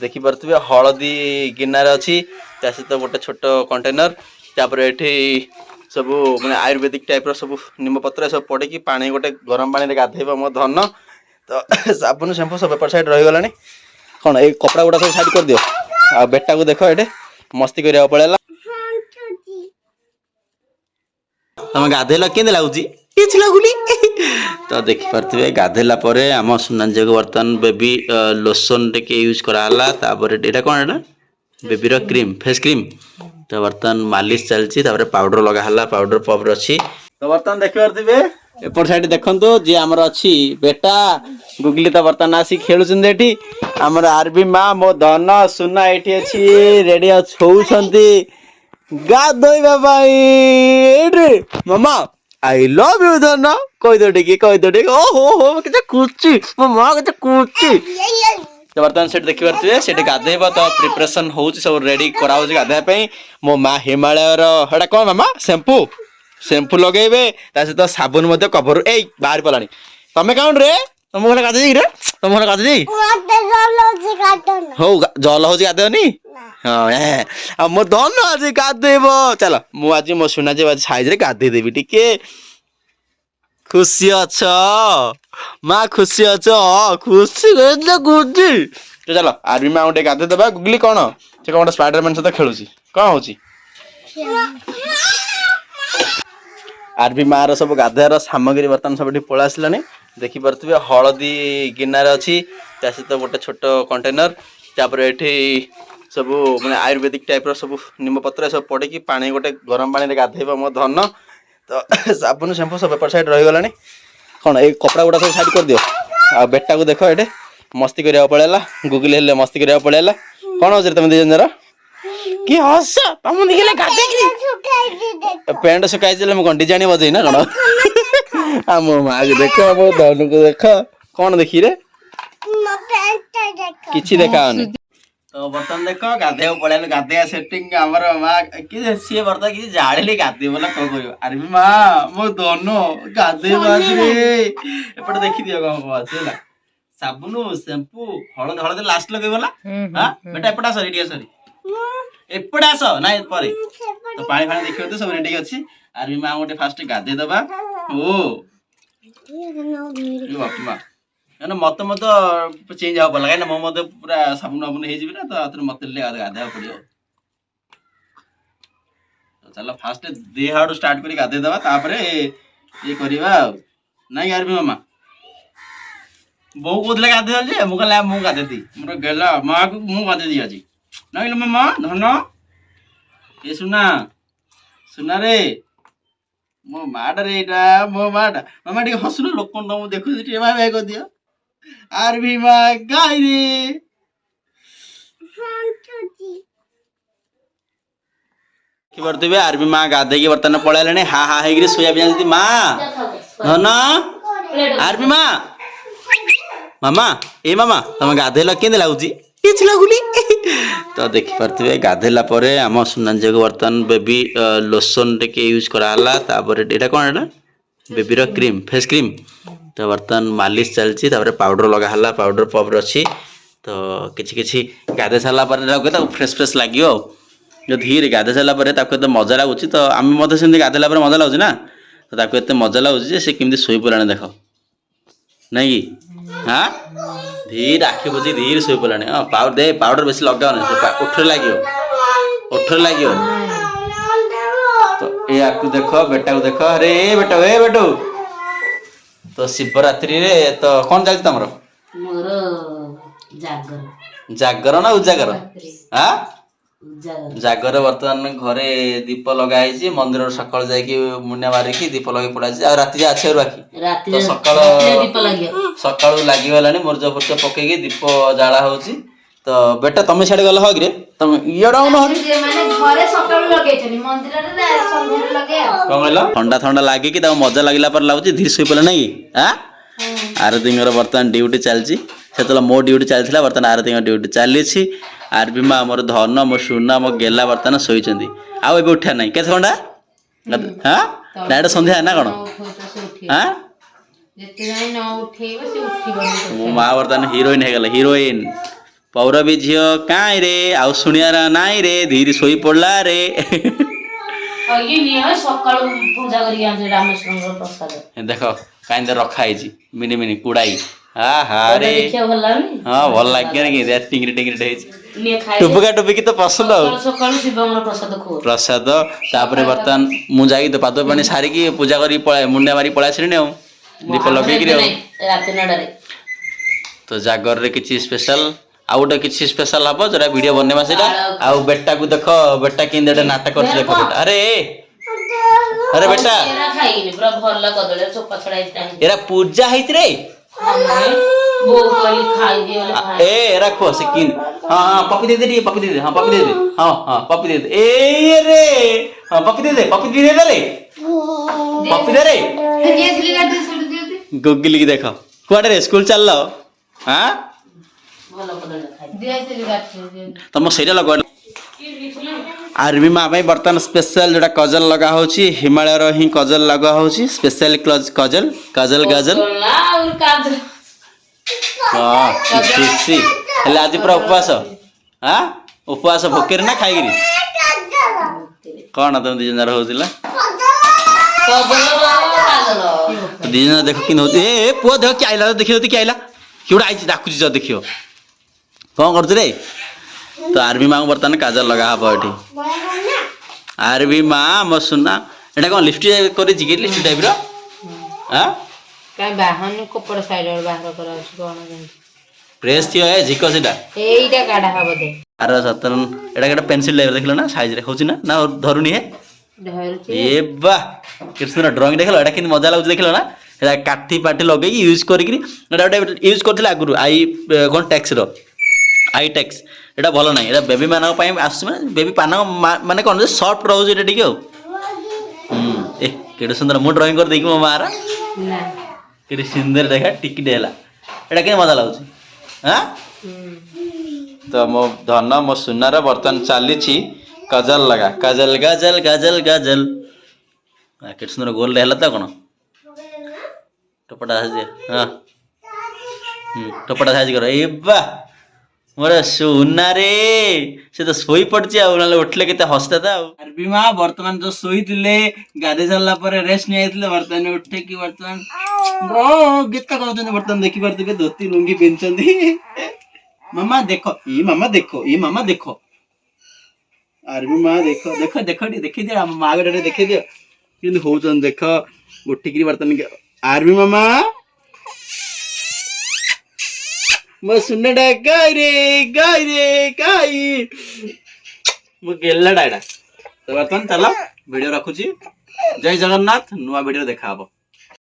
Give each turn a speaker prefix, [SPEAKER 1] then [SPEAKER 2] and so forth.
[SPEAKER 1] देखि पारे हलदी गिनार अच्छी सहित गोटे छोट कंटेनर ये सब मैंने आयुर्वेदिक टाइप सब निम पत्र सब पड़े पानी गोटे गरम पानी गाधेब मो धन तो साबुन शैम्पू सब एपट साइड रहीगला कौन ये कपड़ा गुड़ा सब साइड कर दियो आ बेटा को देख ये मस्ती करा पड़ेगा तुम गाधेल के लगुच लगुनि तो देखिपे गाधेला आम सुनांझी को बर्तमान बेबी लोशन टे यूज कराला ये कौन है बेबीर क्रीम फेस क्रीम तो बर्तमान मालिश चलती पाउडर लगाला पाउडर पबर अच्छी तो बर्तमान देखिपे एपट साइड देखो जी आमर अच्छी बेटा गुगली तो बर्तमान आसी खेलुंट आमर आरबी माँ मो धन सुना ये अच्छी रेडी छौंती गाधोइबा मामा आई लव यू धन कहीदे ओहो हो के कुची मो माँ के कुची तो बर्तमान से देखिपे से गाधेब तो प्रिपरेशन हो सब रेडी कराऊ गाधेवाई मो माँ हिमालयर हेटा कौन मामा शैम्पू शैम्पू लगे सहित साबुन कभर ए बाहर पला तमें कौन रे तुम घर गाधे रे तुम घर गाधे हो जल हो गाधेनी हाँ मो धन आज गाधेब चल मुझे मो सुना साइज रे गाधेदेवी टिके खुशी अछ माँ खुशी अछ खुशी खुशी तो चलो आर्मी माँ गोटे गाधे दबा गुगली कौन से कौन स्पाइडरमैन सहित खेलुची कौन होची आरबी माँ रो सब गाधेर सामग्री बर्तमान सब पलि आसला देखि पारे हलदी गिनार अच्छी सहित गोटे छोट कंटेनर ये सब मैंने आयुर्वेदिक टाइप सब निम पत्र सब पड़े पानी गोटे गरम पानी गाधेब मो धन तो साबुन शैम्पू सब एपट साइड रहीगला कौन ये कपड़ा गुड़ा सब साइड कर दियो आ बेटा को देख ये मस्ती करा पड़ेगा गुगली हेल्ले मस्ती करा पड़ेगा कौन हो तुम दी जन कि हस तुम देखिए गाधे पेंट सुखाई मुझे डिजाइन बजे ना कौन आ मो माँ को देख मो धन को देख कौन देखी रे किसी देखा तो बर्तमान देख गाधे पड़े गाधे सेटिंग आमर माँ कि सी बर्तमान किसी जाड़े गाधे बोला कौन कर अरे माँ मो धन गाधे एपटे देखी दियो कौन साबुन शैम्पू हलद हलद लास्ट लगे बोला हाँ बेटा एपटा सरी सरी एपटे आस ना पर तो पानी फाणी देखिए तो सब रेडी अच्छी आर्मी माँ गोटे फास्ट गाधे दबा ओ बापा ना मत मत चेंज हाँ पड़ा कहीं मो पूरा साबुन वाबुन हो तो मत गाधे पड़ो चल फास्ट देह आड़ स्टार्ट कर गाधे दबा ये करवा ना आर्मी मामा बो कहते गाधे मुझे मुझे गाधे दी मोर गला माँ को मुझे गाधे दी आज ना मामा धन ये सुना सुना रे मो माटा रे मो माटा मामा टे हसुन लोक तुम देखु भाई कर दियो आर भी माँ गाय रे कि आरबी माँ गाधे की बर्तमान पलैले हा हा है सोया माँ धन आरबी माँ मामा ए मामा तुम गाधेल के लगुच लगुनि तो देखिपे गाधेला आम सुनांझी को बर्तमान बेबी लोशन टे यूज कराला ये कौन है बेबीर क्रीम फेस क्रीम तो बर्तमान मालिश चलती पाउडर लगाला पाउडर पबर अच्छी तो किसी गाधे सारा फ्रेश फ्रेश लगे जो धीरे गाधे सारापर मजा लगुच तो आम से गाधेला मजा लगुच ना तो एत मजा लगुच से कमी शोई पड़ा देख नहीं हाँ धीरे आखि बुझी धीरे शोई पड़ा हाँ पाउडर दे पाउडर बेस लगाओ उठरे लगे तो ये देख बेटा को देख अरे बेटा ए बेटू तो शिवरात्रि रे तो कौन चलती तुम जागर ना उजागर हाँ जागर बर्तमान घरे दीप लगाई मंदिर सकाल जाकि मुंडिया मारिकी दीप लगे पड़ा राति अच्छे बाकी तो सका लगिगला मुर्ज फुर्ज पकईकि दीप जाला हो तो बेटा तुम सियाड़े गल हक तुम ठंडा ठंडा लगे कि मजा लगला पर लगुच धीरे शुई पड़े ना कि आरती बर्तमान ड्यूटी चलती से मो ड्यूटी चलता बर्तमान आरती ड्यूटी चली आरबी माँ मोर धन मो सुना मो गेला बर्तमान शोचती आउ ए उठा ना के घंटा हाँ डायरेक्ट संध्या ना कौन हाँ मो माँ बर्तमान हिरोइन हो गला हिरोइन पौरवी झील काई रे आउ शुणियार नाई रे धीरे शोई पड़ला रे देख कहीं रखा मिनी मिनी कुड़ाई हाँ रे हाँ भल लगे टिंगरी टिंगरी टुपुका टुपिकी तो पसंद प्रसाद तापर बर्तमान मुझे तो पाद पानी सारिकी पूजा कर मुंडिया मारी पड़ा आसनी दीप लगे तो जागर रे किछि स्पेशल आउ गोटे किछि स्पेशल हम जोटा वीडियो बनवा से आउ बेटा को देख बेटा कि नाटक कर देख बेटा अरे अरे बेटा एरा पूजा है रे ए रखो से किन हां हां पपी दे दे पपी दे दे हां पपी दे दे हां हां पपी दे दे ए रे हां पपी दे रे पपी दे रे रे गुगली की देखो कुआडे रे स्कूल चल लो हां तुम सेटा लगवा आर्मी माँ बर्तमान स्पेशल जोटा कजल लगा होची हिमालय रो ही कजल लगा होची स्पेशल कजल कजल गजल हां खुशी हेले आज पूरा उपवास हां उपवास भोकेर ना खाइगिरी कौन तुम दिजन होतिला दिजन देखो कि होती ए पुओ देख के आइला देखियो कि आइला किउडा आइची डाकुची ज देखियो कौन करछ रे तो आर्मी माँ बर्तमान काजल लगा हब एठी आर्मी माँ मो सुना एटा कोन लिपस्टिक करि जिगे लिपस्टिक टाइप रो हां
[SPEAKER 2] काय बाहन कपड़ साइड और बाहर करा कोन
[SPEAKER 1] प्रेस थियो ए झिको सेटा
[SPEAKER 2] एईटा काढा हबो दे
[SPEAKER 1] अरे सतरन एटा केटा पेंसिल टाइप देखलो ना साइज रे होची ना धरुनी है
[SPEAKER 2] धरची
[SPEAKER 1] ए बा कृष्ण ड्राइंग देखलो एटा किन मजा लागु देखलो ना एटा काठी पाठी लगे यूज करी एटा यूज करथिला आगुरु आई कोन टैक्स रो आई टैक्स एटा भलो नाही एटा बेबी मानक पई आस बेबी पान माने कोन सॉफ्ट रहउ एटा ठीक हो ए केडे सुंदर मो ड्राइंग कर देखि मो मारा
[SPEAKER 2] ना
[SPEAKER 1] केडे सुंदर देखा टिक देला एटा के मजा लागु हां तो मो धन मो सुनार बर्तन चली कजल लगा कजल गजल गजल गजल केडे सुंदर गोल देला त कोन टपटा साज हां टपटा साज करो ए बा मोर सुना रे से तो सोई पड़ची आ नाले उठले केते हसता था आरबी मां वर्तमान जो सोई थिले गादे सरला पर रेस्ट नै आइथिले वर्तमान उठे कि वर्तमान गो गीत कहउछन वर्तमान देखि परथिबे धोती लुंगी पिनचंदी मामा देखो ई मामा देखो ई मामा देखो आरबी मां देखो देखो देखो देखि दे मां गडे देखि दे किन होउछन देखो उठी कि वर्तमान आरबी मामा मैं सुनने गाई मो गेल्ला डायडा तो बर्तमान चलो वीडियो रखुची जय जगन्नाथ नुआ वीडियो देखा हबो।